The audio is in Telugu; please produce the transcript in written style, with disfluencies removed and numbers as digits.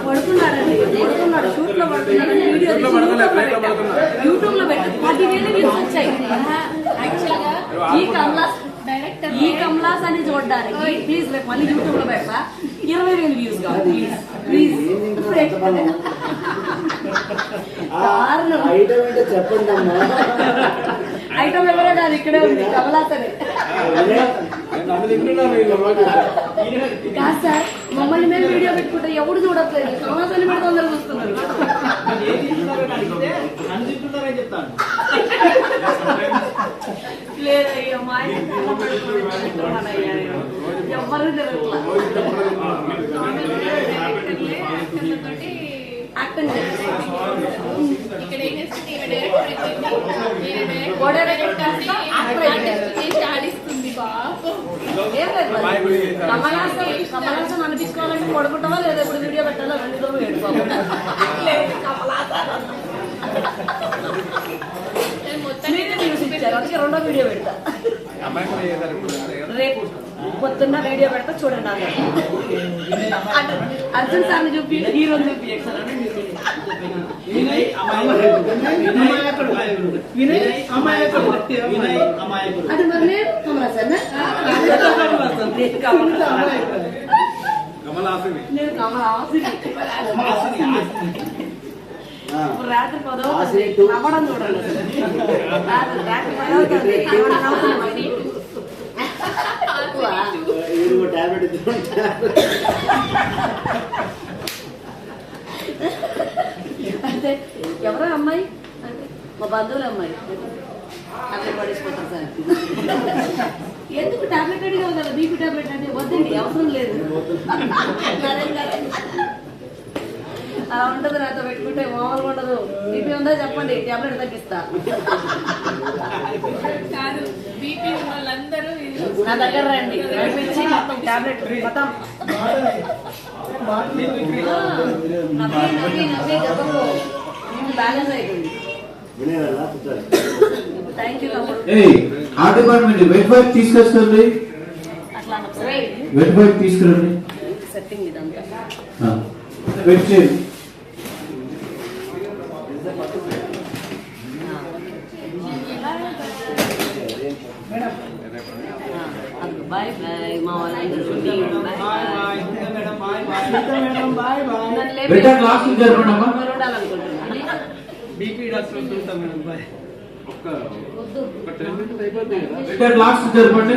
పడుకున్నాడు షూట్ లో పడుతున్నాడు యూట్యూబ్ లో పెట్టి 10,000 వ్యూస్ వచ్చాయి. ఈ కమలాస్ అని చూడడానికి ప్లీజ్ రేపు మళ్ళీ యూట్యూబ్ లో పెడతా 20,000 వ్యూస్ కావాలి ప్లీజ్. చెప్పండి అమ్మా. ఐటమ్ ఎవరో కాదు, ఇక్కడే ఉంది కమలాస్ అని. కాదు సార్, మమ్మల్ని మేము వీడియో పెట్టుకుంటే ఎవరు చూడట్లేదు, కమలాస్ అని పెడితే అందరూ చూస్తున్నారు. లేదయ్యా మా ఎవరు జరగట్లా యాక్టింగ్ కమలాసన్ అనిపించుకోవాలంటే పడుకుంటావా లేదా ఇప్పుడు వీడియో పెట్టాలా రెండుతో పెట్టుకోవాలి. అందుకే రెండో వీడియో పెడతా రేపు పొద్దున్న వీడియో పెడతా చూడండి. అర్జున్ సార్ని చూపి హీరో చూపి అది మరి నేను కమలా సార్ నేను కమలాసి రాత్రి 10 నవ్వడం చూడండి. రాత్రి 10 అంటే ఎవరో అమ్మాయి అంటే మా బంధువుల అమ్మాయి అక్కడ పడేసిపోతాం సార్. ఎందుకు టాబ్లెట్ అడిగా కదా బీపీ టాబ్లెట్ అంటే వద్దండి అవసరం లేదు అలా ఉండదు. నాతో పెట్టుకుంటే మామూలుగా ఉండదు. బీపీ ఉందా చెప్పండి టాబ్లెట్ తగ్గిస్తా. నా దగ్గర రండి నడిపించి మొత్తం టాబ్లెట్ మొత్తం బ్యాలెన్స్ అయిపోయింది. థ్యాంక్ యూ తీసుకొస్తుంది అట్లా తీసుకురండి సెట్టింగ్ ఇదంతా బాయ్ బాయ్ మా వాళ్ళందరూ జరపండి.